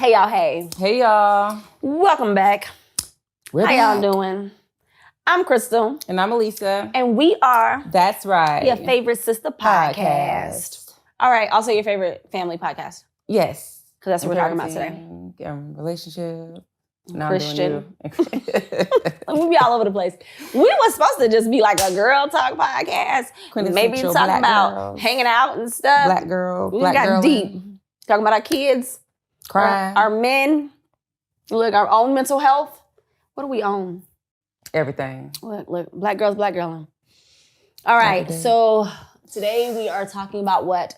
Hey y'all, hey. Hey y'all. Welcome back. We're How back. y'all doing? I'm Crystal. And I'm Alisa. And we are That's right. your favorite sister podcast. All right, also your favorite family podcast. Yes. Because that's what we're talking about today. Relationship. Christian. We be all over the place. We were supposed to just be like a girl talk podcast. Maybe talking about girls. hanging out and stuff. Black girl. We Black got girl deep. Talking about our kids. Crying. Our men. Look, our own mental health. What do we own? Everything. Look, black girls, black girl. All right, so today we are talking about what,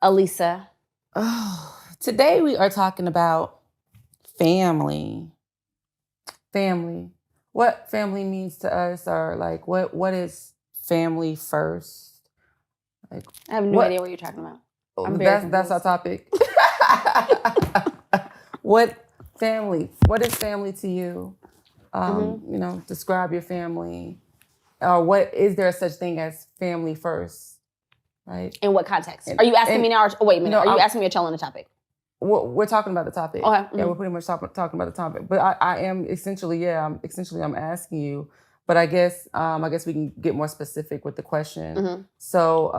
Alisa? Oh, today we are talking about family. Family. What family means to us, or like what is family first? Like, I have no idea what you're talking about. That's our topic. What is family to you? Describe your family. Or what is there such thing as family first? Right? In what context? Are you asking me now? Wait a minute. Are you asking me or chilling the topic? We're talking about the topic. Okay. Mm-hmm. Yeah, we're pretty much talking about the topic. But I'm asking you. But I guess we can get more specific with the question. Mm-hmm. So,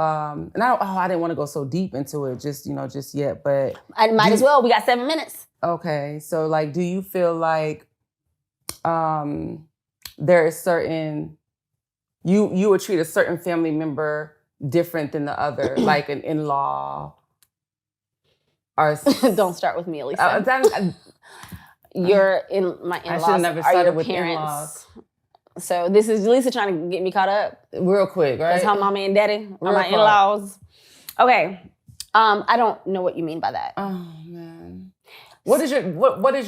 and I didn't want to go so deep into it just yet, but I might as well. We got 7 minutes. Okay. So like, do you feel like there is certain, you would treat a certain family member different than the other, like an in-law? Or Don't start with me, Alisa. My in-laws I should have never are started your with parents. in-laws. So this is Lisa trying to get me caught up. Real quick, right? That's how mommy and daddy are my in-laws. Okay. I don't know what you mean by that. Oh man. What is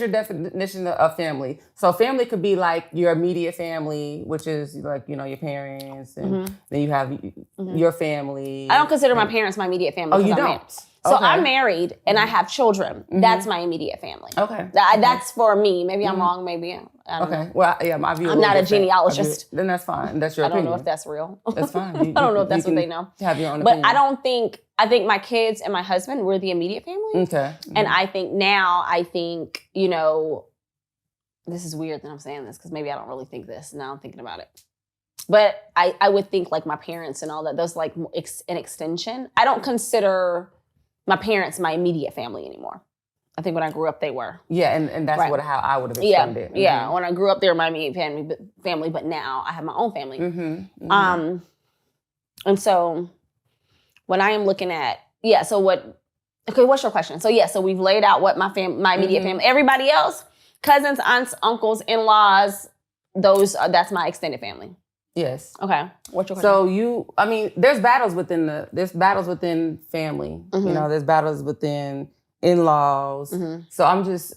your definition of family? So family could be like your immediate family, which is like, your parents, and then you have your family. I don't consider my parents my immediate family. Oh, you don't? So I'm married and I have children. Mm-hmm. That's my immediate family. Okay. That's for me. Maybe I'm wrong. Maybe I don't know. Well, yeah, my view. I'm not a genealogist. Then that's fine. That's your opinion. I don't know if that's real. That's fine. I don't know if that's what they know. Have your own opinion. But I think my kids and my husband were the immediate family. Okay. Mm-hmm. And I think, this is weird that I'm saying this because maybe I don't really think this. Now I'm thinking about it. But I would think like my parents and all that, those like an extension. I don't consider my parents my immediate family anymore. I think when I grew up, they were. Yeah, and that's right. how I would have explained it. Yeah, when I grew up, they were my immediate family, but now I have my own family. Mm-hmm. Mm-hmm. And so when I am looking at, what's your question? So we've laid out what my immediate family, everybody else, cousins, aunts, uncles, in-laws, that's my extended family. Yes. Okay. What's your question? So there's battles within family. Mm-hmm. There's battles within in-laws. Mm-hmm. So I'm just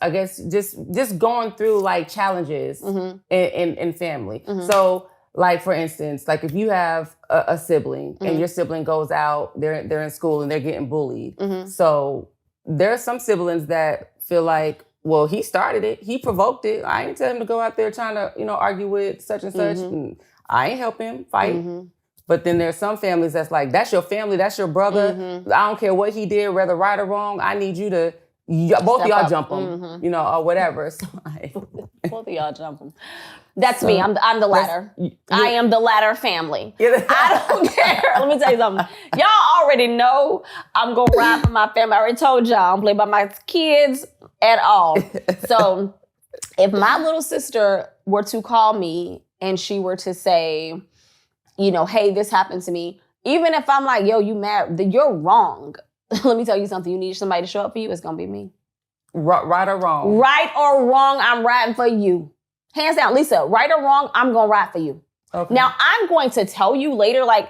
going through like challenges in family. Mm-hmm. So like for instance, like if you have a sibling and your sibling goes out, they're in school and they're getting bullied. Mm-hmm. So there are some siblings that feel like, well, he started it, he provoked it. I ain't tell him to go out there trying to argue with such and such. And I ain't help him fight. Mm-hmm. But then there's some families that's like, that's your family, that's your brother. Mm-hmm. I don't care what he did, whether right or wrong. I need you to, both of y'all jump him, or whatever. So both of y'all jump him. That's me. I'm the latter. I am the latter family. I don't care. Let me tell you something. Y'all already know I'm going to ride for my family. I already told y'all I don't play by my kids at all. So if my little sister were to call me and she were to say, hey, this happened to me, even if I'm like, yo, you mad, you're wrong. Let me tell you something. You need somebody to show up for you. It's going to be me. Right or wrong? Right or wrong, I'm riding for you. Hands down, Lisa, right or wrong, I'm going to ride for you. Okay. Now, I'm going to tell you later, like,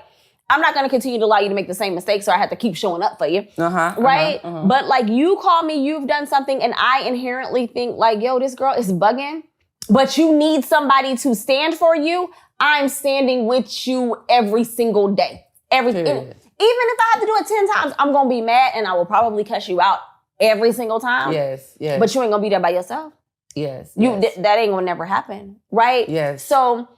I'm not going to continue to allow you to make the same mistake, so I have to keep showing up for you. Right? But like, you call me, you've done something, and I inherently think like, yo, this girl is bugging, but you need somebody to stand for you. I'm standing with you every single day. Even if I have to do it 10 times, I'm going to be mad, and I will probably cuss you out every single time. Yes. But you ain't going to be there by yourself. Yes. That ain't gonna never happen, right? Yes. So,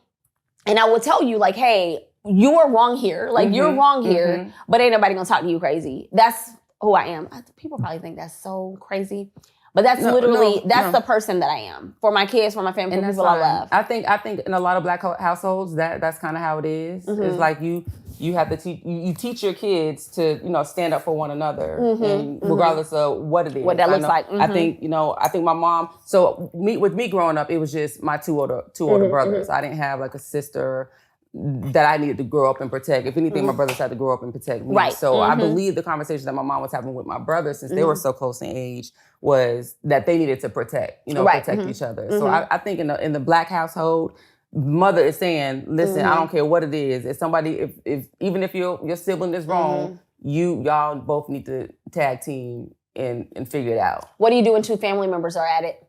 and I will tell you, like, hey, you are wrong here. Like, you're wrong here, but ain't nobody gonna talk to you crazy. That's who I am. People probably think that's so crazy. But that's literally the person that I am for my kids, for my family, for people I love. I think in a lot of Black households that's kind of how it is. Mm-hmm. It's like you have to teach your kids to stand up for one another, and regardless of what it is, what that looks like. Mm-hmm. I think my mom. So with me growing up, it was just my two older brothers. I didn't have like a sister that I needed to grow up and protect. If anything, my brothers had to grow up and protect me. Right. So I believe the conversation that my mom was having with my brothers, since they were so close in age, was that they needed to protect each other. So I think in the Black household, mother is saying, listen, I don't care what it is. If somebody, even if your sibling is wrong, y'all both need to tag team and figure it out. What do you do when two family members are at it?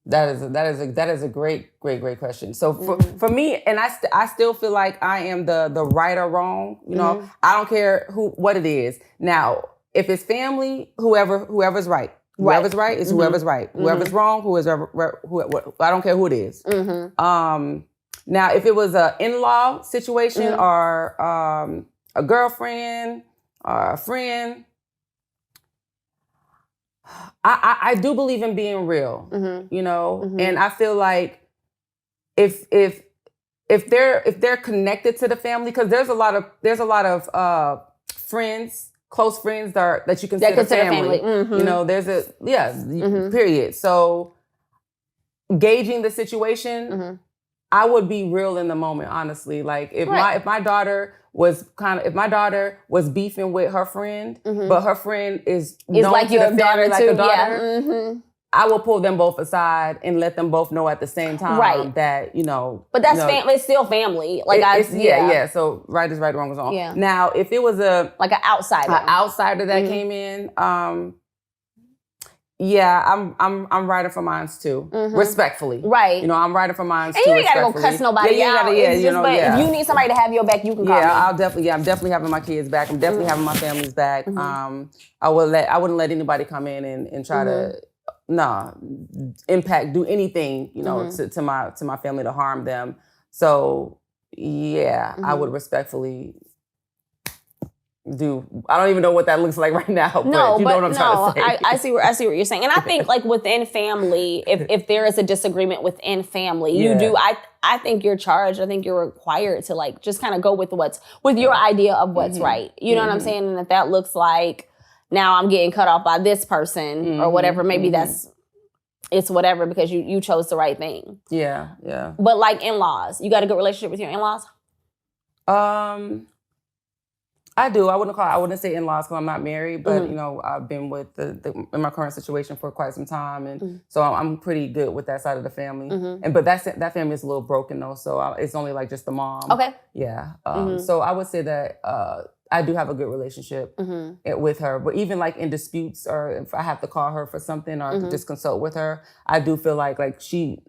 That is a great question. So for me, and I still feel like I am the right or wrong. I don't care what it is. Now, if it's family, whoever's right. Whoever's right is whoever's right. Whoever's wrong, I don't care who it is. Now, if it was an in-law situation or a girlfriend or a friend, I do believe in being real, and I feel like if they're connected to the family, because there's a lot of friends, close friends that you consider family. There's period. So gauging the situation, I would be real in the moment, honestly. Like if my daughter was beefing with her friend, but her friend is known like to your the daughter family like too. a daughter, I will pull them both aside and let them both know at the same time that But that's family. It's still family. Like So right is right, wrong is wrong. Yeah. Now, if it was like an outsider, that came in, I'm writing for mine too, respectfully. Right. I'm writing for mine too. And you ain't gotta go cuss nobody out. If you need somebody to have your back, you can call me. I'm definitely having my kids' back. I'm definitely having my family's back. I wouldn't let anybody come in and try to do anything, to my family to harm them. So I would respectfully I don't even know what that looks like right now. But know what I'm trying to say. I see what you're saying. And I think like within family, if there is a disagreement within family, you do I think you're charged. I think you're required to like just kind of go with your idea of what's right. You know what I'm saying? And if that looks like now I'm getting cut off by this person or whatever, maybe it's whatever because you chose the right thing. Yeah. But like in-laws, you got a good relationship with your in-laws? I do. I wouldn't say in-laws because I'm not married, but I've been with in my current situation for quite some time, and so I'm pretty good with that side of the family. But that family is a little broken though, so it's only like just the mom. Okay. Yeah. So I would say that I do have a good relationship with her, but even like in disputes or if I have to call her for something or just consult with her, I do feel like she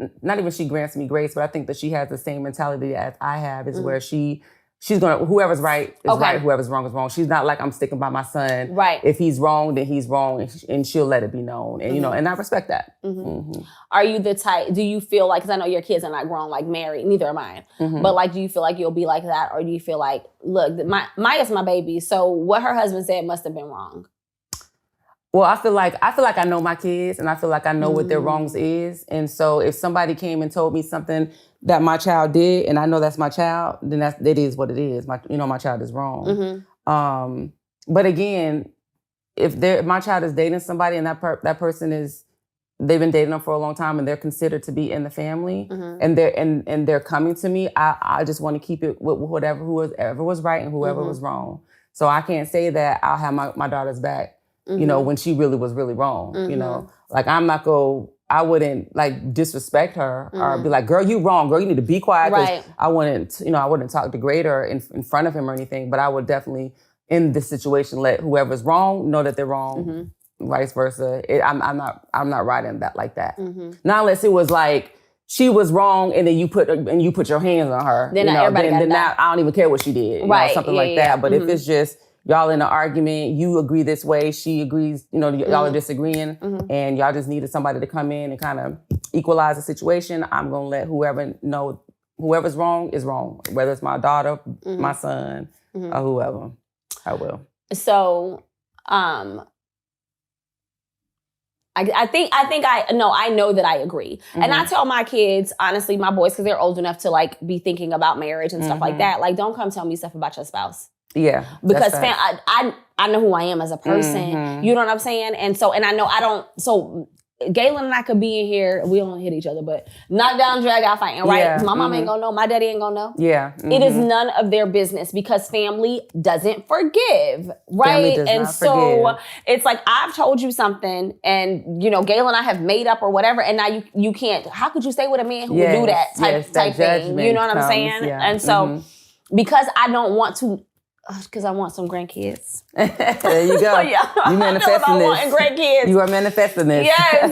grants me grace, but I think that she has the same mentality as I have, is where she's gonna, whoever's right is right, whoever's wrong is wrong. She's not like I'm sticking by my son. Right. If he's wrong, then he's wrong, and she'll let it be known. And and I respect that. Are you the type? Do you feel like? Because I know your kids are not grown, like married. Neither are mine. But like, do you feel like you'll be like that, or do you feel like, look, Maya's my baby, so what her husband said must have been wrong? Well, I feel like I know my kids, and I feel like I know what their wrongs is. And so if somebody came and told me something that my child did, and I know that's my child, then it is what it is. My child is wrong. But again, if my child is dating somebody and that person they've been dating them for a long time and they're considered to be in the family, and they're coming to me, I just want to keep it with whoever was right and whoever was wrong. So I can't say that I'll have my daughter's back. When she really was really wrong, like I wouldn't like disrespect her or be like, girl, you wrong, girl, you need to be quiet. Right. I wouldn't talk degrade her in front of him or anything, but I would definitely in this situation let whoever's wrong know that they're wrong, vice versa. I'm not riding that like that. Not unless it was like she was wrong and then you put your hands on her. Then now I don't even care what she did, right? Something like that. But if it's just y'all in an argument, you agree this way, she agrees, y'all are disagreeing, and y'all just needed somebody to come in and kind of equalize the situation, I'm going to let whoever know whoever's wrong is wrong, whether it's my daughter, my son, or whoever. I will. So, I know that I agree. Mm-hmm. And I tell my kids, honestly, my boys, because they're old enough to like be thinking about marriage and stuff like that. Like, don't come tell me stuff about your spouse. Yeah. Because I know who I am as a person. Mm-hmm. You know what I'm saying? And I know so Galen and I could be in here, we don't hit each other, but knock down, drag out fighting, right? Yeah. My mom ain't gonna know, my daddy ain't gonna know. Yeah. Mm-hmm. It is none of their business because family doesn't forgive, right? And so forgive. It's like, I've told you something and, you know, Galen and I have made up or whatever, and now you can't, how could you stay with a man who would do that type thing? You know what I'm saying? Yeah. And so, because I don't want to, because I want some grandkids. There you go. Yeah. You manifesting this. Wanting grandkids. You are manifesting this. Yes.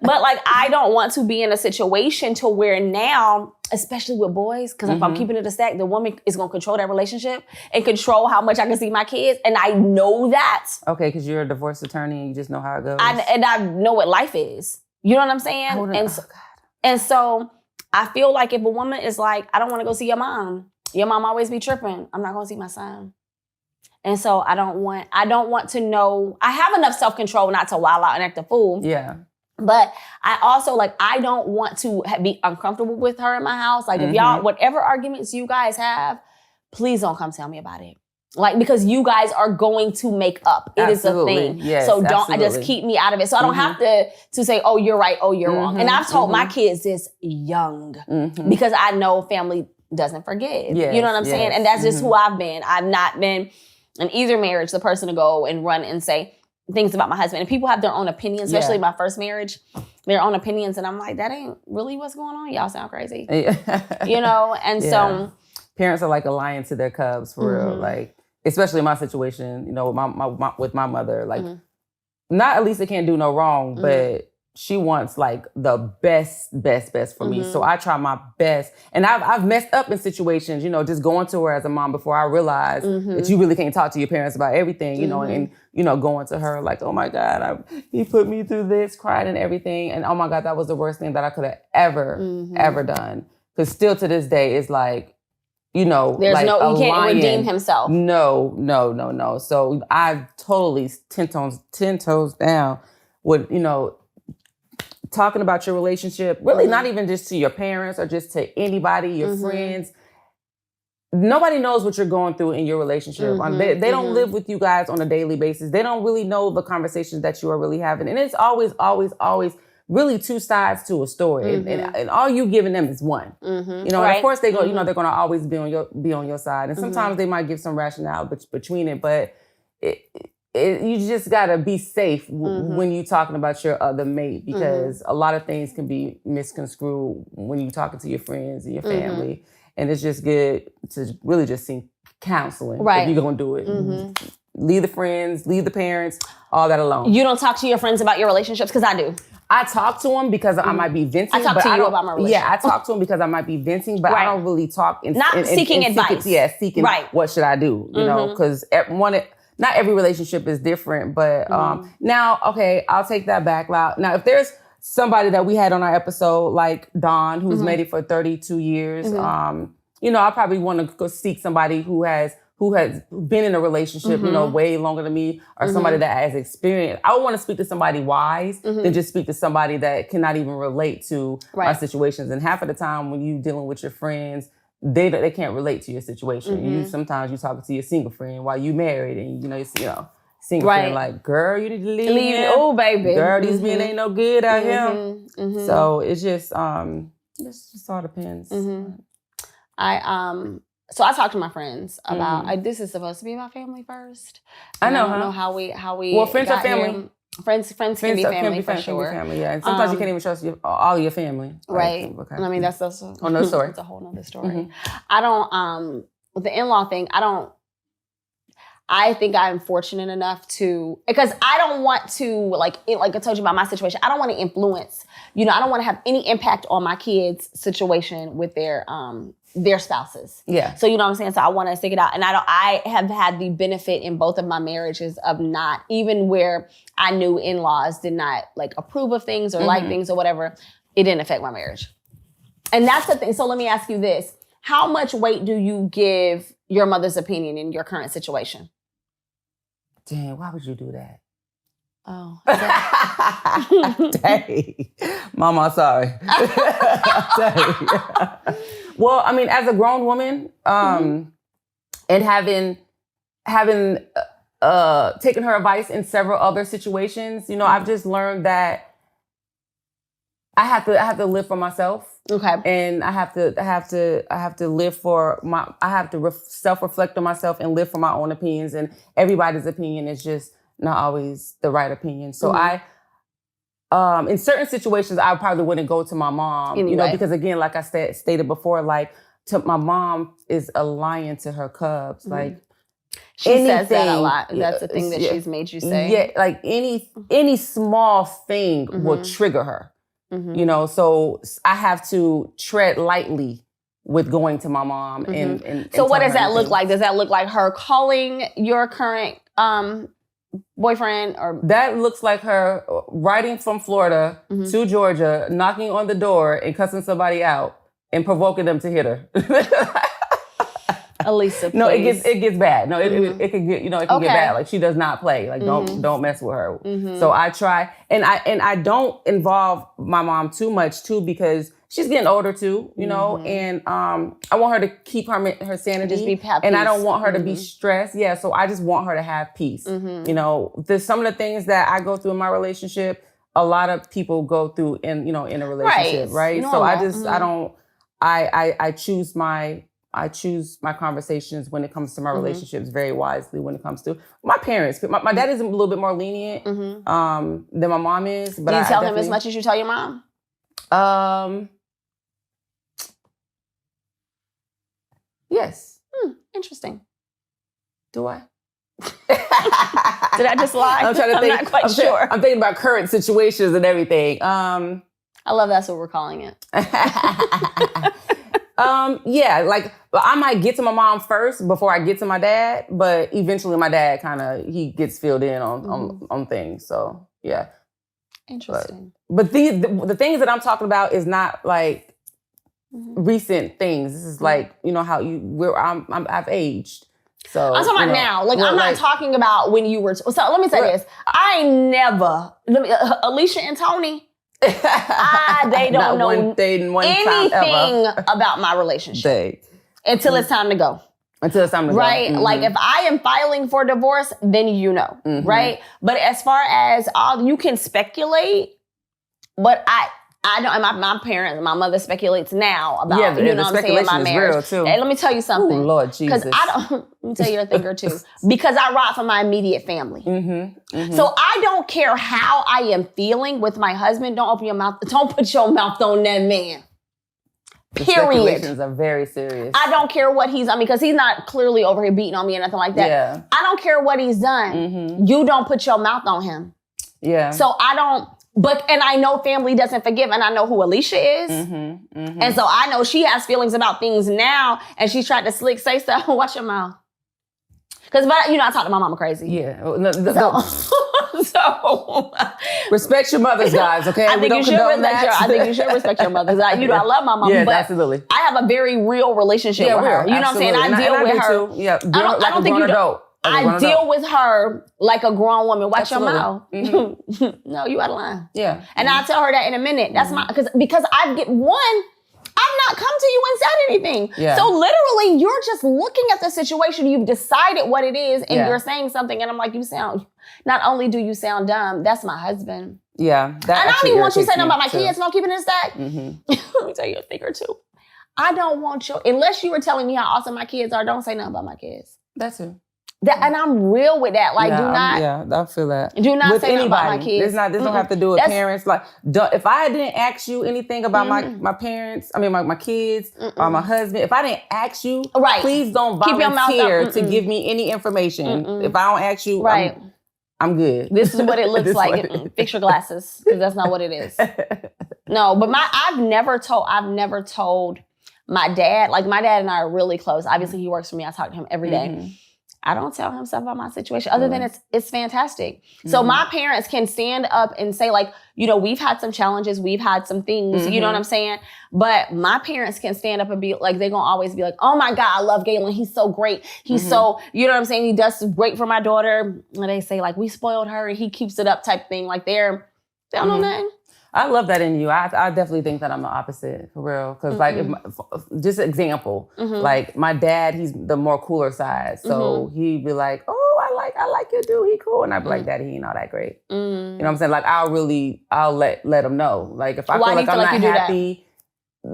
But like, I don't want to be in a situation to where now, especially with boys, because if I'm keeping it a stack, the woman is going to control that relationship and control how much I can see my kids. And I know that. Okay, because you're a divorce attorney and you just know how it goes. And I know what life is. You know what I'm saying? And so I feel like if a woman is like, I don't want to go see your mom always be tripping, I'm not going to see my son. And so I don't want to know, I have enough self-control not to wild out and act a fool. Yeah. But I also, I don't want to be uncomfortable with her in my house. Like, if y'all, whatever arguments you guys have, please don't come tell me about it. Like, because you guys are going to make up. It absolutely. Is a thing. Yes, so just keep me out of it. So I don't have to say, oh, you're right, oh, you're wrong. And I've told my kids this young because I know family doesn't forgive. Yes, you know what I'm saying? And that's just who I've been. I've not been in either marriage the person to go and run and say things about my husband. And people have their own opinions, especially my first marriage, their own opinions. And I'm like, that ain't really what's going on. Y'all sound crazy. You know? And so parents are like a lion to their cubs for real. Like, especially in my situation, you know, with my mother, like not Alisa can't do no wrong, but she wants like the best for me. So I try my best. And I've messed up in situations, you know, just going to her as a mom before I realized that you really can't talk to your parents about everything, you know, and, you know, going to her like, oh my God, he put me through this, cried and everything. And oh my God, that was the worst thing that I could have ever done. Because still to this day, it's like, you know, there's like he can't redeem himself. No. So I totally 10 toes down with, you know, talking about your relationship, really not even just to your parents or just to anybody, your friends. Nobody knows what you're going through in your relationship. They don't live with you guys on a daily basis. They don't really know the conversations that you are really having. And it's always really two sides to a story. And all you giving them is one. You know, and of course they go, you know, they're going to always be on your side. And sometimes they might give some rationale between it, but you just gotta be safe when you're talking about your other mate, because a lot of things can be misconstrued when you're talking to your friends and your family. And it's just good to really just seek counseling if you're gonna do it. Leave the friends, leave the parents, all that alone. You don't talk to your friends about your relationships? Because I do. I talk to them because I might be venting. I talk to you about my relationship. Yeah, I talk to them because I might be venting, but I don't really talk. Seeking advice. Seeking what should I do, you know, because not every relationship is different, but now, okay, I'll take that back. Now, if there's somebody that we had on our episode, like Dawn, who's made it for 32 years, you know, I probably want to go seek somebody who has been in a relationship, you know, way longer than me, or somebody that has experience. I would want to speak to somebody wise than just speak to somebody that cannot even relate to my situations. And half of the time when you're dealing with your friends, they can't relate to your situation. Sometimes you talking to your single friend while you married, and you know single friend like, girl, you need to leave. Oh, baby, girl, these men ain't no good out here. So it's just just all depends. So I talk to my friends about this is supposed to be my family first. I know. I don't know how we. Well, friends are family. Here. Friends can be family for sure. Family, yeah. And sometimes you can't even trust all your family. Right. Okay. I mean, that's also another story. It's a whole nother story. I don't. With the in-law thing, I think I'm fortunate enough to, because I don't want to, like I told you about my situation, I don't want to influence, you know, I don't want to have any impact on my kids' situation with their spouses. Yeah. So, you know what I'm saying? So I want to stick it out. And I have had the benefit in both of my marriages of not, even where I knew in-laws did not like approve of things or like things or whatever, it didn't affect my marriage. And that's the thing. So let me ask you this. How much weight do you give your mother's opinion in your current situation? Dang, why would you do that? Oh. Dang. Mama, sorry. Dang. Well, I mean, as a grown woman, and having taken her advice in several other situations, you know, I've just learned that I have to live for myself. Okay. And I have to live for I have to self-reflect on myself and live for my own opinions. And everybody's opinion is just not always the right opinion. So in certain situations, I probably wouldn't go to my mom, you know, because again, like I stated before, like my mom is a lion to her cubs. Like she says that a lot. That's the thing that she's made you say. Yeah, like any small thing will trigger her. You know, so I have to tread lightly with going to my mom. And so what does that look like? Does that look like her calling your current boyfriend? Or that looks like her riding from Florida to Georgia, knocking on the door and cussing somebody out and provoking them to hit her. Alisa, please. No, it gets bad. No, it can get, you know, it can get bad. Like, she does not play. Like, don't mess with her. So I try, and I don't involve my mom too much too, because she's getting older too, you know, and I want her to keep her sanity, just be happy, and I don't want her to be stressed. Yeah, so I just want her to have peace. You know, there's some of the things that I go through in my relationship, a lot of people go through in a relationship, right? So I just I choose my conversations when it comes to my relationships very wisely when it comes to my parents. My dad is a little bit more lenient than my mom is. But do you tell him as much as you tell your mom? Yes. Interesting. Do I? Did I just lie? I'm trying to think. I'm not quite sure. I'm thinking about current situations and everything. I love that's what we're calling it. Yeah, like I might get to my mom first before I get to my dad, but eventually my dad he gets filled in on things. So yeah. Interesting. But the things that I'm talking about is not like recent things. This is like, you know, how I've aged. So I'm talking about now. Like, I'm not talking about when you were. So let me say this. I never. Alicia and Tony. They don't know anything about my relationship until it's time to go. Until it's time to go. Right? Like, if I am filing for divorce, then you know. Right? But as far as you can speculate, but I don't, and my parents, my mother speculates now about, you know what I'm saying, my marriage. Real too. And let me tell you something. Ooh, Lord Jesus. Because let me tell you a thing or two. Because I ride for my immediate family. So I don't care how I am feeling with my husband. Don't open your mouth. Don't put your mouth on that man. Period. Speculations are very serious. I don't care what he's done, because he's not clearly over here beating on me or nothing like that. Yeah. I don't care what he's done. You don't put your mouth on him. Yeah. So I don't. And I know family doesn't forgive, and I know who Alicia is. And so I know she has feelings about things now, and she's tried to say stuff. Watch your mouth. Because, you know, I talk to my mama crazy. Yeah. So respect your mothers, guys, okay? I think you should respect your mothers. You know, I love my mom, but absolutely. I have a very real relationship with her. You know what I'm saying? I deal with her. Yeah, I don't think you don't. I deal with her like a grown woman. Watch your mouth. No, you out of line. Yeah. And I'll tell her that in a minute. That's because I've not come to you and said anything. Yeah. So literally, you're just looking at the situation. You've decided what it is, and you're saying something. And I'm like, not only do you sound dumb, that's my husband. Yeah. And I don't even want you to say nothing about my kids. No, keeping it a stack. Let me tell you a thing or two. I don't want unless you were telling me how awesome my kids are, don't say nothing about my kids. That's it. And I'm real with that. Like, I feel that. Do not say nothing about my kids. This don't have to do with parents. Like, if I didn't ask you anything about my parents, my kids or my husband, if I didn't ask you, please don't volunteer to give me any information. If I don't ask you, I'm good. This is what it looks like. Fix your glasses, because that's not what it is. No, but I've never told my dad. Like, my dad and I are really close. Obviously, he works for me. I talk to him every day. I don't tell him stuff about my situation other than it's fantastic. So my parents can stand up and say like, we've had some challenges, we've had some things, you know what I'm saying? But my parents can stand up and be like, they're going to always be like, oh my God, I love Galen. He's so great. He's so, you know what I'm saying? He does great for my daughter. And they say like, we spoiled her and he keeps it up type thing. Like they don't know nothing. I love that in you. I definitely think that I'm the opposite, for real. Because, like, just an example, like, my dad, he's the more cooler side. So he'd be like, oh, I like your dude. He cool. And I'd be like, Daddy, he ain't all that great. You know what I'm saying? Like, I'll let him know. Like, if I feel like I'm not happy,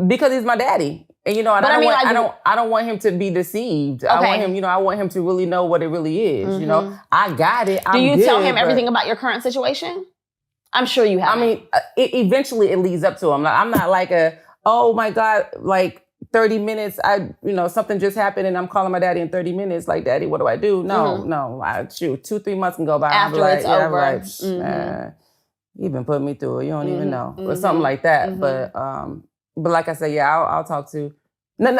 because he's my daddy. And, and I don't want him to be deceived. Okay. I want him to really know what it really is. I got it. Do you tell him everything about your current situation? I'm sure you have. I mean, eventually it leads up to him. Like, I'm not like oh my God, like 30 minutes. Something just happened and I'm calling my daddy in 30 minutes. Like, Daddy, what do I do? No. 2-3 months can go by. After it's over. You've been putting me through it. You don't even know. Or something like that. But like I said, I'll talk to. No.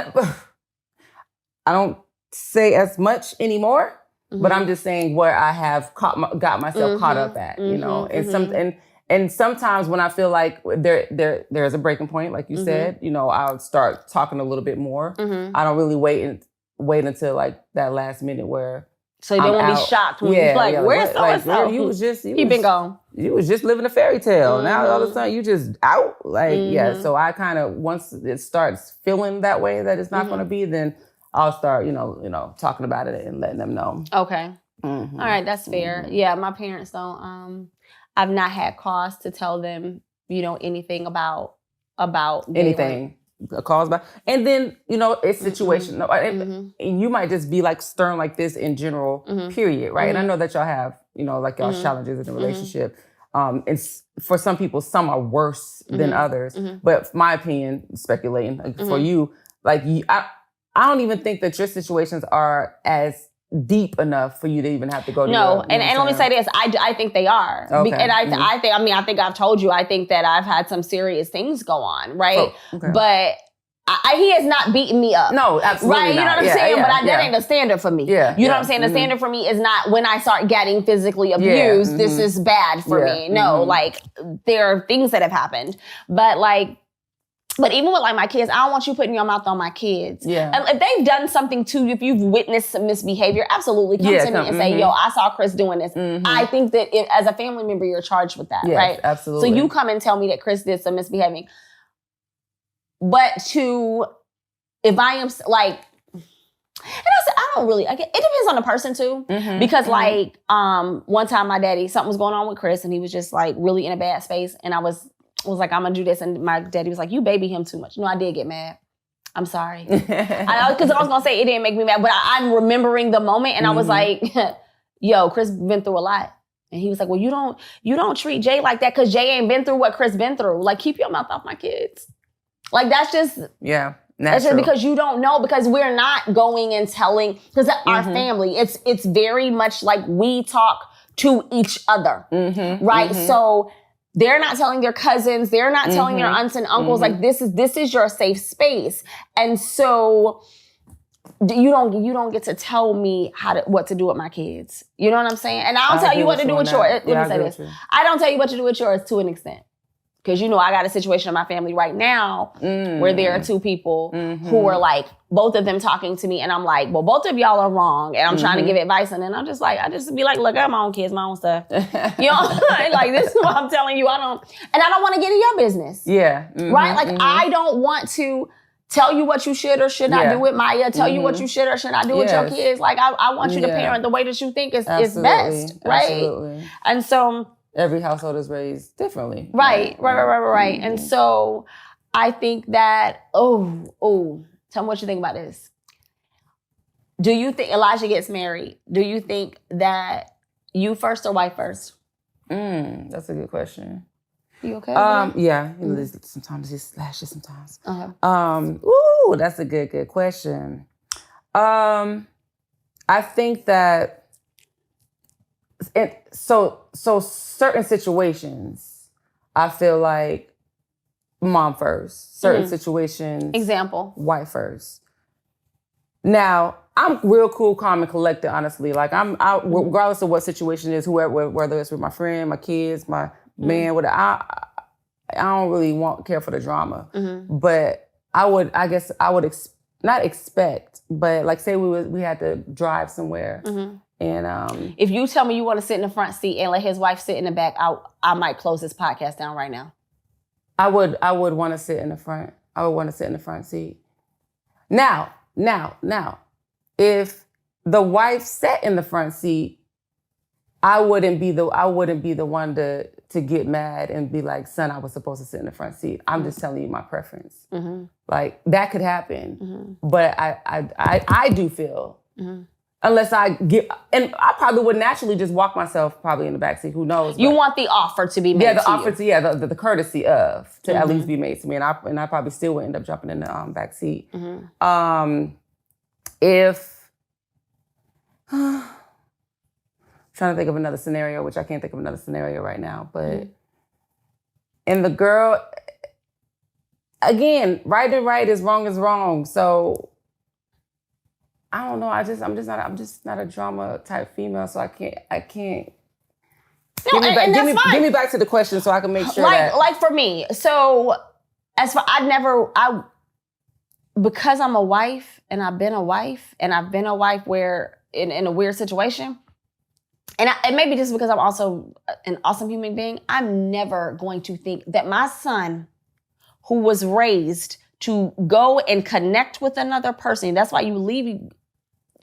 I don't say as much anymore. But I'm just saying where I have got myself caught up at, and sometimes when I feel like there's a breaking point, like you said, I'll start talking a little bit more. I don't really wait until like that last minute where. So you don't want to be shocked when you're like, where's so-and-so? He been gone. You was just living a fairy tale. Now all of a sudden you just out. Like, so I kind of, once it starts feeling that way that it's not going to be, then I'll start, talking about it and letting them know. Okay. All right, that's fair. Yeah, my parents don't. I've not had cause to tell them, anything about anything. A cause about, and then it's situational. And you might just be like stern like this in general. Period. Right. And I know that y'all have like y'all's challenges in the relationship. And for some people, some are worse than others. But my opinion, speculating for you, like I don't even think that your situations are as deep enough for you to even have to go to and let me say this, I think they are. Okay. And I think I've told you, I think that I've had some serious things go on, right? But he has not beaten me up. No, absolutely right? You know what I'm saying? But that ain't the standard for me. Yeah. You know what I'm saying? The standard for me is not when I start getting physically abused, this is bad for me. No, like there are things that have happened. But even with like my kids, I don't want you putting your mouth on my kids. Yeah. And if they've done something to you, if you've witnessed some misbehavior, absolutely come to me and say, yo, I saw Chris doing this. I think that as a family member, you're charged with that, right? Absolutely. So you come and tell me that Chris did some misbehaving. But if I am like, and I don't really, it depends on the person too. Because like, one time my daddy, something was going on with Chris and he was just like really in a bad space. And I was like, I'm gonna do this. And my daddy was like, you baby him too much. No, I did get mad. I'm sorry. Because I was gonna say it didn't make me mad, but I'm remembering the moment and I was like, yo, Chris been through a lot. And he was like, well, you don't treat Jay like that because Jay ain't been through what Chris been through. Like, keep your mouth off my kids. Like, that's just... Yeah. That's just because you don't know, because we're not going and telling, because our family, it's very much like we talk to each other, right? So they're not telling their cousins, they're not telling their aunts and uncles, like this is your safe space. And so you don't get to tell me what to do with my kids. You know what I'm saying? And I don't tell you what to do with yours. Let me say this. I don't tell you what to do with yours to an extent. Because, I got a situation in my family right now where there are two people who are like, both of them talking to me. And I'm like, well, both of y'all are wrong. And I'm trying to give advice. And then I just be like, look, I have my own kids, my own stuff. Like, this is what I'm telling you. I don't want to get in your business. Yeah. Right? Like, I don't want to tell you what you should or should not do with Maya. Tell you what you should or should not do with your kids. Like, I want you to parent the way that you think is best. Right? Absolutely. And so... every household is raised differently. Right. And so I think that, tell me what you think about this. Do you think Elijah gets married? Do you think that you first or wife first? That's a good question. You okay? Yeah. Sometimes it just lashes sometimes. That's a good question. I think that so certain situations, I feel like mom first. Certain situations, example, wife first. Now, I'm real cool, calm, and collected, honestly. Like, regardless of what situation it is, whether it's with my friend, my kids, my man, whatever, I don't really care for the drama. But I would not expect, but like say we had to drive somewhere. And if you tell me you want to sit in the front seat and let his wife sit in the back, I might close this podcast down right now. I would want to sit in the front. I would want to sit in the front seat. Now, if the wife sat in the front seat, I wouldn't be the one to get mad and be like, son, I was supposed to sit in the front seat. I'm just telling you my preference. Like that could happen. But I do feel, unless I probably would naturally just walk myself probably in the backseat. Who knows? You want the offer to be made to you. The courtesy to at least be made to me. And I probably still would end up jumping in the backseat. If trying to think of another scenario, which I can't think of another scenario right now, but and the girl, again, right is right is wrong. So I don't know. I'm just not a drama type female, so I can't. No, give me back to the question so I can make sure. Like for me, so because I'm a wife and I've been a wife where in a weird situation. And maybe just because I'm also an awesome human being, I'm never going to think that my son, who was raised to go and connect with another person, that's why you leave,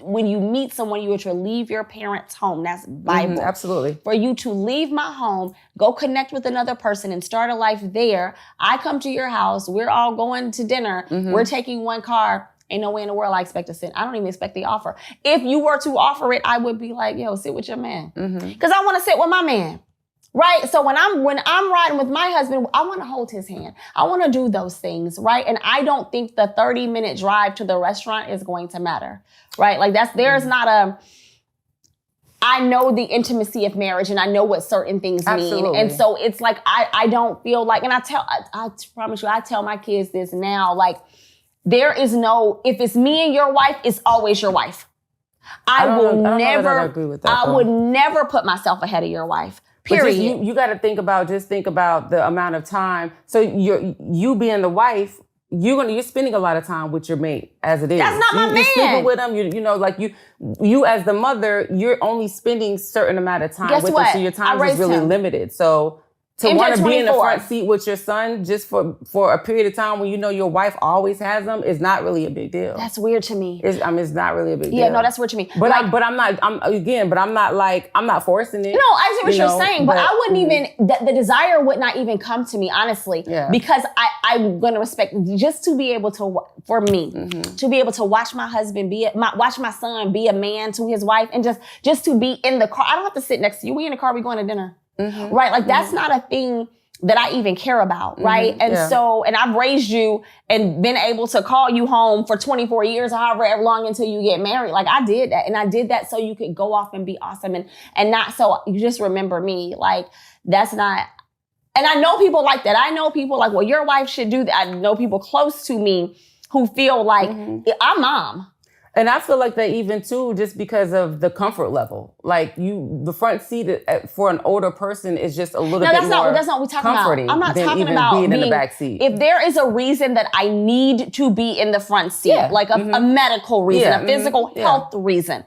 when you meet someone, you have to leave your parents' home. That's Bible. Absolutely. For you to leave my home, go connect with another person and start a life there. I come to your house. We're all going to dinner. We're taking one car. Ain't no way in the world I expect to sit. I don't even expect the offer. If you were to offer it, I would be like, yo, sit with your man. Because I want to sit with my man. Right? So when I'm riding with my husband, I want to hold his hand. I want to do those things, right? And I don't think the 30-minute drive to the restaurant is going to matter. Right? Like there's not I know the intimacy of marriage and I know what certain things mean. And so it's like, I don't feel like, and I promise you, I tell my kids this now, like, there is no, if it's me and your wife, it's always your wife. I would never put myself ahead of your wife. Period. You got to think about the amount of time. So you being the wife, you're spending a lot of time with your mate as it is. That's not my man. You're sleeping with him. You as the mother, you're only spending a certain amount of time with him. So your time is really limited. So to want to be in the front seat with your son just for a period of time when you know your wife always has them is not really a big deal. That's weird to me. It's not really a big deal. Yeah, no, that's weird to me. But I'm not forcing it. No, I see what you're saying, but I wouldn't even, the desire would not even come to me, honestly, because I'm going to respect, just to be able to, for me, to be able to watch my husband watch my son be a man to his wife, and just to be in the car. I don't have to sit next to you. We in the car, we going to dinner. Right? Like that's not a thing that I even care about, right? And so, and I've raised you and been able to call you home for 24 years or however long until you get married. Like I did that. And I did that so you could go off and be awesome and not so you just remember me. Like that's not, and I know people like that. I know people like, well, your wife should do that. I know people close to me who feel like I'm mom. And I feel like that even too, just because of the comfort level. Like the front seat for an older person is just a little bit more comforting. That's not what we're talking about. I'm not talking about being in the back seat. If there is a reason that I need to be in the front seat, like a medical reason, a physical health reason.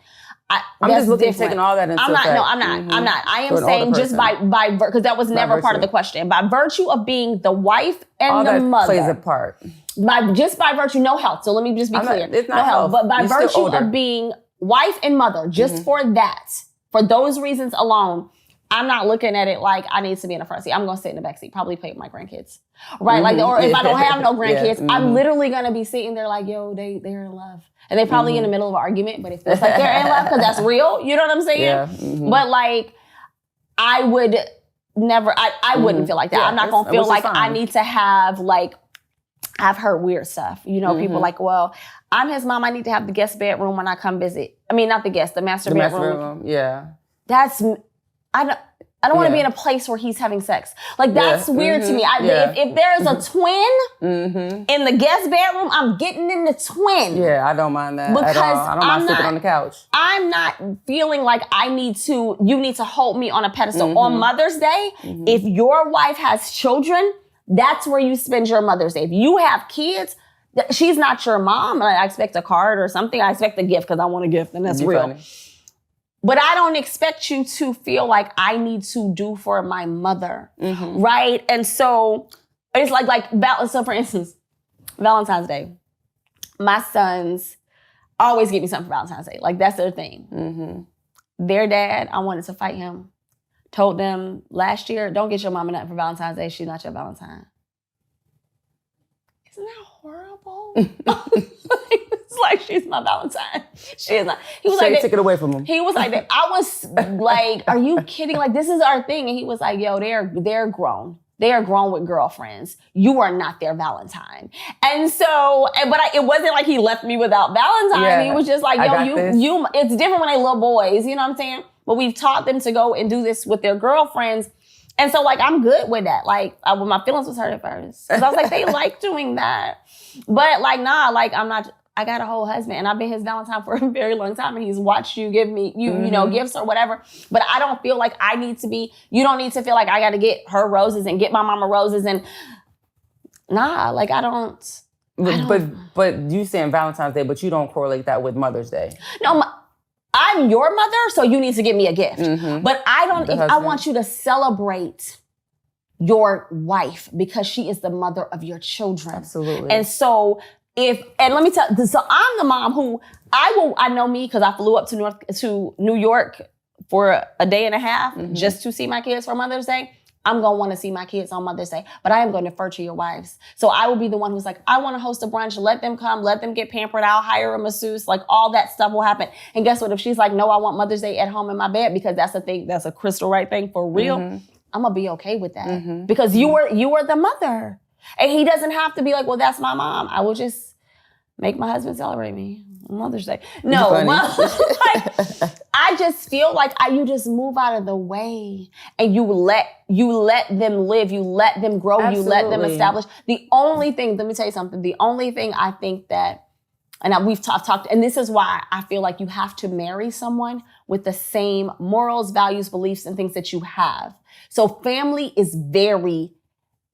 I'm just looking at taking all that into effect. I'm not. I am saying just by because that was never part of the question. By virtue of being the wife and all the mother. Plays a part. By virtue, no health. So let me just be clear. It's not no health. But by You're virtue of being wife and mother, just for those reasons alone, I'm not looking at it like I need to be in the front seat. I'm going to sit in the back seat, probably play with my grandkids. Right? Like, or if I don't have no grandkids, I'm literally going to be sitting there like, yo, they're in love. And they're probably in the middle of an argument, but it feels like they're in love because that's real. You know what I'm saying? Yeah. But like, I would never, I wouldn't feel like that. I'm not going to feel like I need to have like, I've heard weird stuff. You know, people like, well, I'm his mom. I need to have the guest bedroom when I come visit. I mean, not the guest, the master bedroom. Yeah. That's, I don't. I don't want to be in a place where he's having sex. Like, that's weird to me. If there's a twin in the guest bedroom, I'm getting in the twin. Yeah, I don't mind that at all. I don't mind sleeping on the couch. I'm not feeling like you need to hold me on a pedestal. On Mother's Day, if your wife has children, that's where you spend your Mother's Day. If you have kids, she's not your mom. I expect a card or something. I expect a gift because I want a gift, and that's real. Funny. But I don't expect you to feel like I need to do for my mother, right? And so it's so for instance, Valentine's Day, my sons always get me something for Valentine's Day. Like, that's their thing. Their dad, I wanted to fight him, told them last year, don't get your mama nothing for Valentine's Day. She's not your Valentine. Isn't that horrible? It's like, she's my Valentine. She is not. He was like, take it away from him. He was like, I was like, are you kidding? Like, this is our thing. And he was like, yo, they're grown. They are grown with girlfriends. You are not their Valentine. And so, it wasn't like he left me without Valentine. Yeah, he was just like, yo, it's different when they little boys, you know what I'm saying? But we've taught them to go and do this with their girlfriends. And so, like, I'm good with that. Like, my feelings was hurt at first. Because I was like, they like doing that. But, like, nah, like, I'm not, I got a whole husband. And I've been his Valentine for a very long time. And he's watched you give me, you know, gifts or whatever. But I don't feel like I need to be, you don't need to feel like I got to get her roses and get my mama roses. And, nah, like, I don't. But you saying Valentine's Day, but you don't correlate that with Mother's Day. No, I'm your mother, so you need to give me a gift. But I want you to celebrate your wife because she is the mother of your children. Absolutely. And so let me tell you, so I'm the mom who I know me because I flew up to New York for a day and a half just to see my kids for Mother's Day. I'm going to want to see my kids on Mother's Day, but I am going to defer to your wives. So I will be the one who's like, I want to host a brunch. Let them come. Let them get pampered. I'll hire a masseuse. Like, all that stuff will happen. And guess what? If she's like, no, I want Mother's Day at home in my bed because that's a thing. That's a crystal right thing for real. I'm going to be okay with that because you were the mother. And he doesn't have to be like, well, that's my mom. I will just make my husband celebrate me on Mother's Day. No, I just feel like you just move out of the way and you let them live, you let them grow, you let them establish. The only thing, let me tell you something, the only thing I think that, and I've talked, and this is why I feel like you have to marry someone with the same morals, values, beliefs, and things that you have. So family is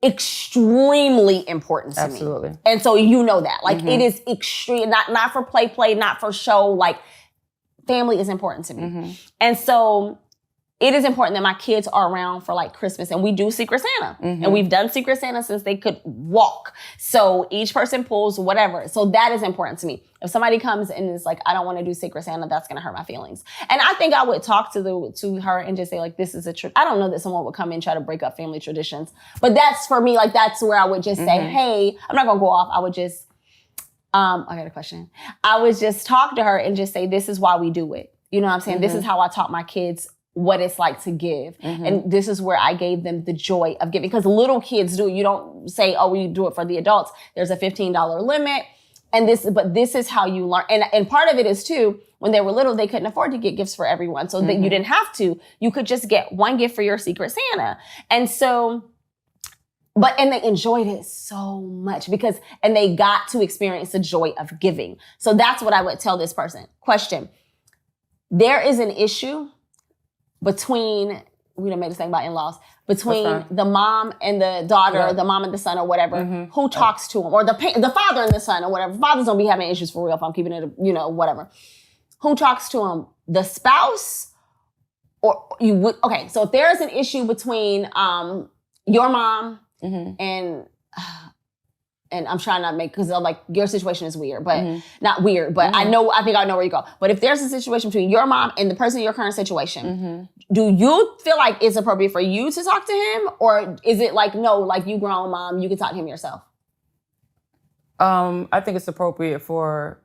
extremely important to me. Absolutely. And so you know that. Like, it is extreme, not for play, not for show. Like, family is important to me. And so it is important that my kids are around for like Christmas, and we do Secret Santa. And we've done Secret Santa since they could walk. So each person pulls whatever. So that is important to me. If somebody comes and is like, I don't want to do Secret Santa, that's going to hurt my feelings. And I think I would talk to her and just say, like, this is I don't know that someone would come in and try to break up family traditions. But that's for me, like, that's where I would just say, hey, I'm not going to go off. I would just, I got a question. I would just talk to her and just say, this is why we do it. You know what I'm saying? This is how I taught my kids what it's like to give. And this is where I gave them the joy of giving. Because little kids do. You don't say, oh, we do it for the adults. There's a $15 limit. But this is how you learn. And part of it is too, when they were little, they couldn't afford to get gifts for everyone. So that you didn't have to. You could just get one gift for your Secret Santa. And so, and they enjoyed it so much and they got to experience the joy of giving. So that's what I would tell this person. Question. There is an issue between, we done made this thing about in-laws, between the mom and the daughter, the mom and the son or whatever, who talks to them, or the father and the son or whatever. Fathers don't be having issues for real if I'm keeping it, whatever. Who talks to them? The spouse or you would, okay, so if there is an issue between your mom and I'm trying not to make, because like your situation is weird, but not weird, but I think I know where you go. But if there's a situation between your mom and the person in your current situation, do you feel like it's appropriate for you to talk to him? Or is it like, no, like you grown mom, you can talk to him yourself? I think it's appropriate for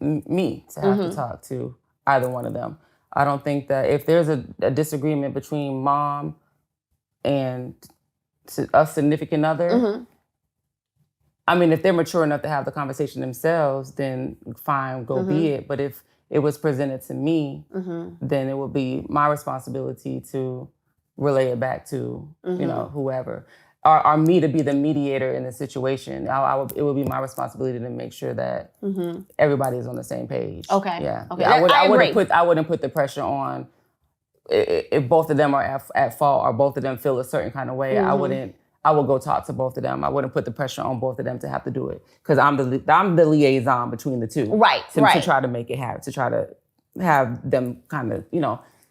me to have to talk to either one of them. I don't think that if there's a disagreement between mom and a significant other, I mean, if they're mature enough to have the conversation themselves, then fine, go be it. But if it was presented to me, then it would be my responsibility to relay it back to, whoever. Or me to be the mediator in the situation. It would be my responsibility to make sure that everybody is on the same page. Okay. Yeah. Okay. Yeah, I agree. I wouldn't put the pressure on if both of them are at fault or both of them feel a certain kind of way. I would go talk to both of them. I wouldn't put the pressure on both of them to have to do it because I'm the liaison between the two. Right. To try to make it happen, to try to have them kind of,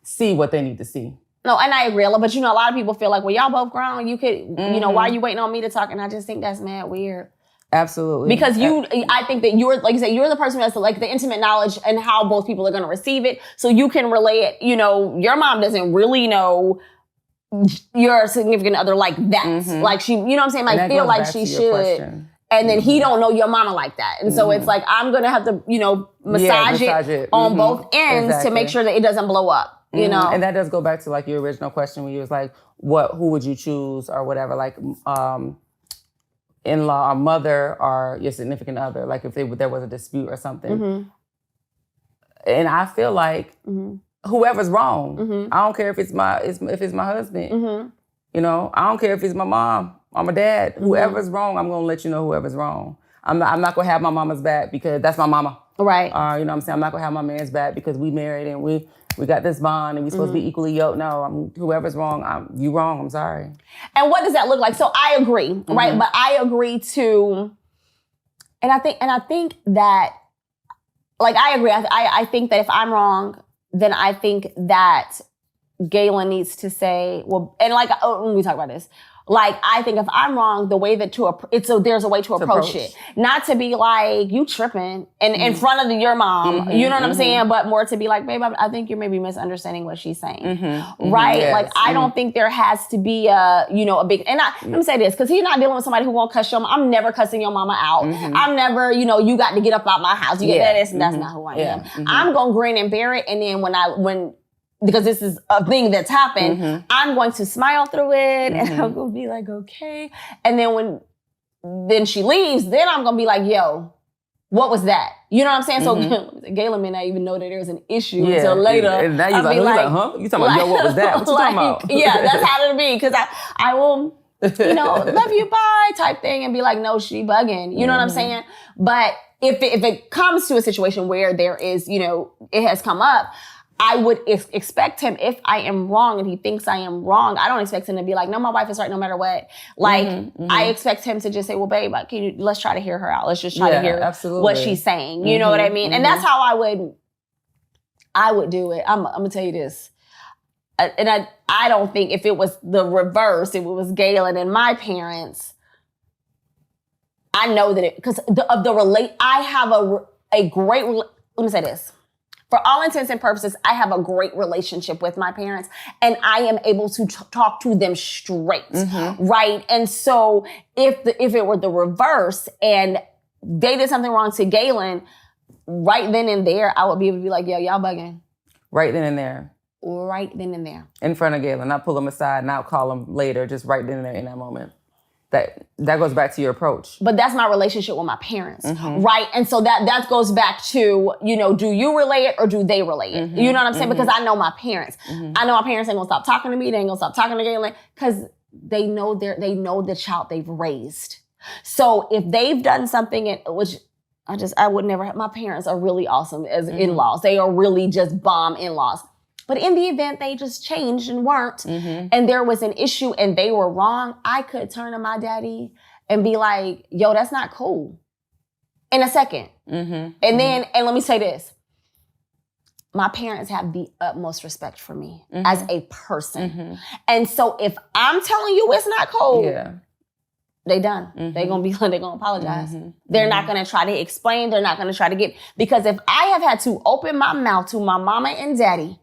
see what they need to see. No, and I agree. But, a lot of people feel like, well, y'all both grown. You could, why are you waiting on me to talk? And I just think that's mad weird. Absolutely. Because I think that you're, like you said, you're the person who has the intimate knowledge and how both people are going to receive it. So you can relay it. Your mom doesn't really know your significant other like that. Like she, you know what I'm saying? Like feel like she should. Question. And then he don't know your mama like that. And so it's like, I'm going to have to, massage it on both ends to make sure that it doesn't blow up. And that does go back to your original question when you was like, who would you choose or whatever, in-law or mother or your significant other, like if there was a dispute or something. And I feel like whoever's wrong, I don't care if it's my husband, I don't care if it's my mom or my dad, whoever's wrong, I'm gonna let you know whoever's wrong. I'm not gonna have my mama's back because that's my mama. Right. You know what I'm saying? I'm not gonna have my man's back because we married and we got this bond and we're supposed to be equally yoked. No, whoever's wrong, you wrong. I'm sorry. And what does that look like? So I agree, right? But I agree to, and I think that, I agree. I think that if I'm wrong, then I think that Galen needs to say, well, and let me talk about this. I think if I'm wrong, the way that there's a way to approach it. Not to be like, you tripping in front of your mom, you know what I'm saying? But more to be like, babe, I think you're maybe misunderstanding what she's saying. Right? Yes. I don't think there has to be a big, and let me say this, because he's not dealing with somebody who won't cuss your mom. I'm never cussing your mama out. I'm never, you got to get up out my house. You get that? That's not who I am. I'm going to grin and bear it. And then because this is a thing that's happened, I'm going to smile through it and I'm going to be like, okay. And then when she leaves, then I'm going to be like, yo, what was that? You know what I'm saying? So Galen may not even know that there's an issue until later. And now you're like, huh? You talking about, yo, what was that? What you talking about? Yeah, that's how it'll be. Because I will, love you, bye type thing and be like, no, she bugging. You know what I'm saying? But if it comes to a situation where there is, it has come up, I would expect him, if I am wrong and he thinks I am wrong, I don't expect him to be like, no, my wife is right no matter what. I expect him to just say, well, babe, let's try to hear her out. Let's just try to hear what she's saying. You know what I mean? And that's how I would do it. I'm going to tell you this. And I don't think if it was the reverse, if it was Galen and my parents, I know that because I have a great, let me say this. For all intents and purposes, I have a great relationship with my parents and I am able to talk to them straight, right? And so if it were the reverse and they did something wrong to Galen, right then and there, I would be able to be like, yo, y'all bugging. Right then and there. Right then and there. In front of Galen, not pull him aside, not call him later, just right then and there in that moment. That goes back to your approach. But that's my relationship with my parents, right? And so that goes back to, do you relay it or do they relay it? You know what I'm saying? Because I know my parents. I know my parents ain't gonna stop talking to me. They ain't gonna stop talking to Galen because they know the child they've raised. So if they've done something, which I would never have, my parents are really awesome as in-laws. They are really just bomb in-laws. But in the event they just changed and weren't, and there was an issue and they were wrong, I could turn to my daddy and be like, yo, that's not cool. In a second. And then, and let me say this. My parents have the utmost respect for me as a person. And so if I'm telling you it's not cool, they done. They're gonna apologize. They're not gonna try to explain. They're not gonna try to because if I have had to open my mouth to my mama and daddy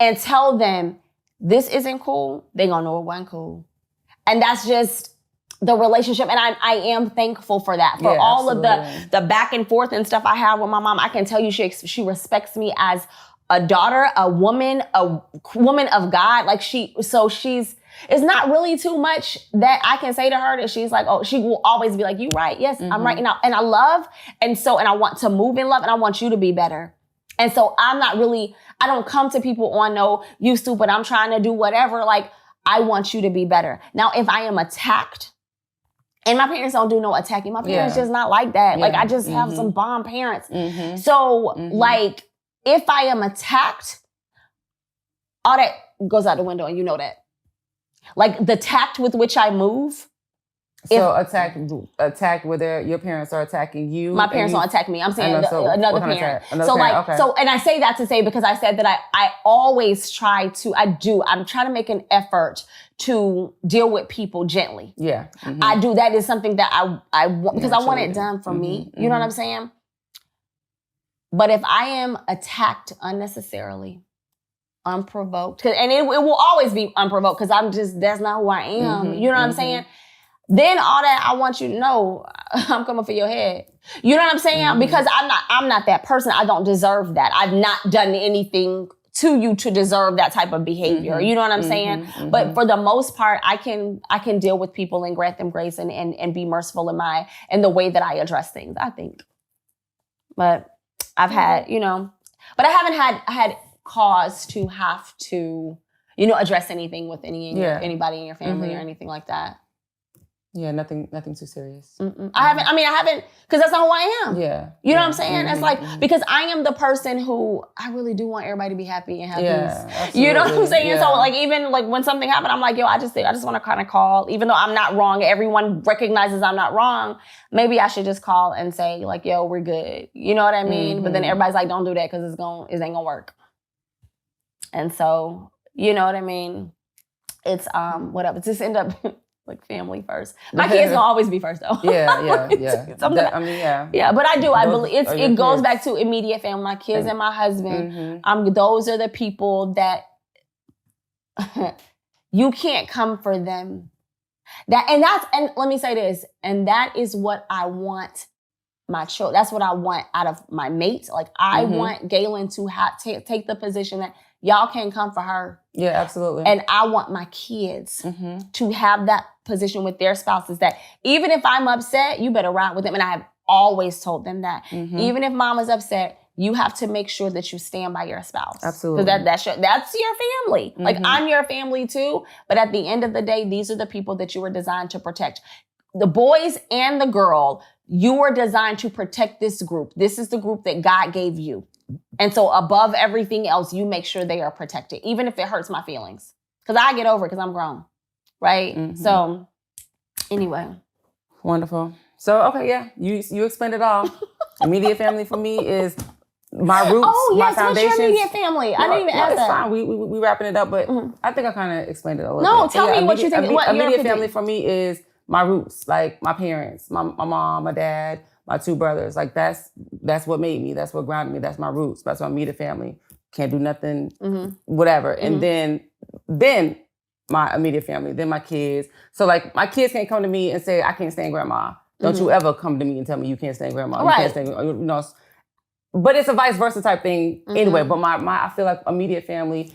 and tell them this isn't cool, they gonna know it wasn't cool. And that's just the relationship. And I am thankful for that. For all of the back and forth and stuff I have with my mom. I can tell you she respects me as a daughter, a woman of God. It's not really too much that I can say to her that she's like, oh, she will always be like, you right. Yes, I'm right. And I love. And I want to move in love and I want you to be better. And so I don't come to people on, no, you stupid, I'm trying to do whatever. Like, I want you to be better. Now, if I am attacked, and my parents don't do no attacking. My parents just not like that. Like, I just have some bomb parents. So, like, if I am attacked, all that goes out the window, and you know that. Like, the tact with which I move. So attack whether your parents are attacking you. My parents don't attack me. I'm saying another parent. So and I say that to say, because I said that I always try to, I'm trying to make an effort to deal with people gently. Yeah. I do. That is something that I want, because I want it done for me. You know what I'm saying? But if I am attacked unnecessarily, unprovoked, and it will always be unprovoked, because that's not who I am. You know what I'm saying? Then all that, I want you to know, I'm coming for your head. You know what I'm saying? Because I'm not that person. I don't deserve that. I've not done anything to you to deserve that type of behavior. You know what I'm saying? But for the most part, I can deal with people and grant them grace and be merciful in the way that I address things, I think. But I've had, but I haven't had cause to have to, address anything with anybody in your family or anything like that. Yeah, nothing too serious. I haven't, because that's not who I am. Yeah. You know what I'm saying? It's like, because I am the person who, I really do want everybody to be happy and have peace. Absolutely. You know what I'm saying? Yeah. So like, even like when something happened, I'm like, yo, I just want to kind of call, even though I'm not wrong, everyone recognizes I'm not wrong. Maybe I should just call and say like, yo, we're good. You know what I mean? But then everybody's like, don't do that, because it ain't gonna work. And so, you know what I mean? It's, whatever. Just end up like family first. My kids gonna always be first though. Yeah. Yeah, but I do. I believe it goes back to immediate family. My kids and my husband. Those are the people that you can't come for them. And let me say this. And that is what I want my children. That's what I want out of my mate. Like I want Galen to take the position that y'all can't come for her. Yeah, absolutely. And I want my kids to have that position with their spouses, that even if I'm upset, you better ride with them. And I have always told them that. Even if mama's upset, you have to make sure that you stand by your spouse. Absolutely. Because that's your family. Like I'm your family too. But at the end of the day, these are the people that you were designed to protect. The boys and the girl, you were designed to protect this group. This is the group that God gave you. And so above everything else, you make sure they are protected, even if it hurts my feelings. Because I get over it because I'm grown, right? So anyway. Wonderful. So, okay, yeah, you explained it all. Immediate family for me is my roots, my foundation. What's your immediate family? I didn't even ask that. It's fine. We wrapping it up, but I think I kind of explained it a little bit. No, tell me what you think. Immediate family for me is my roots, like my parents, my mom, my dad, my two brothers. Like that's what made me. That's what grounded me. That's my roots. That's my immediate family. Can't do nothing, whatever. And then my immediate family, then my kids. So like my kids can't come to me and say, I can't stand grandma. Don't you ever come to me and tell me you can't stand grandma. Right. You can't stand, but it's a vice versa type thing anyway. But my I feel like immediate family,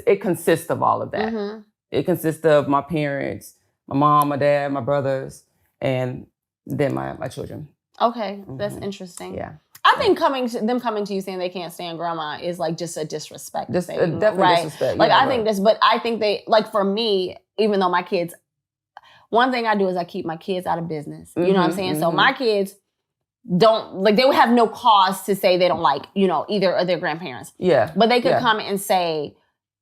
it consists of all of that. It consists of my parents, my mom, my dad, my brothers, and then my children. Okay, that's interesting. Yeah. I think them coming to you saying they can't stand grandma is like just a disrespect. Just thing, definitely right? disrespect. Like I think this, but I think they, like for me, even though my kids, one thing I do is I keep my kids out of business. You know what I'm saying? So my kids don't, like they would have no cause to say they don't like, either of their grandparents. Yeah. But they could come and say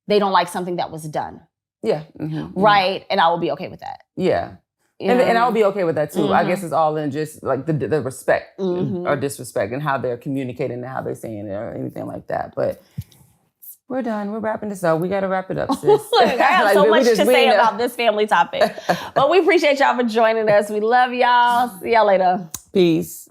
they don't like something that was done. Yeah. Right? And I will be okay with that. Yeah. And I'll be okay with that too. I guess it's all in just like the respect or disrespect and how they're communicating and how they're saying it or anything like that. But we're done. We're wrapping this up. We got to wrap it up, sis. Look, I have so much to say about this family topic. But we appreciate y'all for joining us. We love y'all. See y'all later. Peace.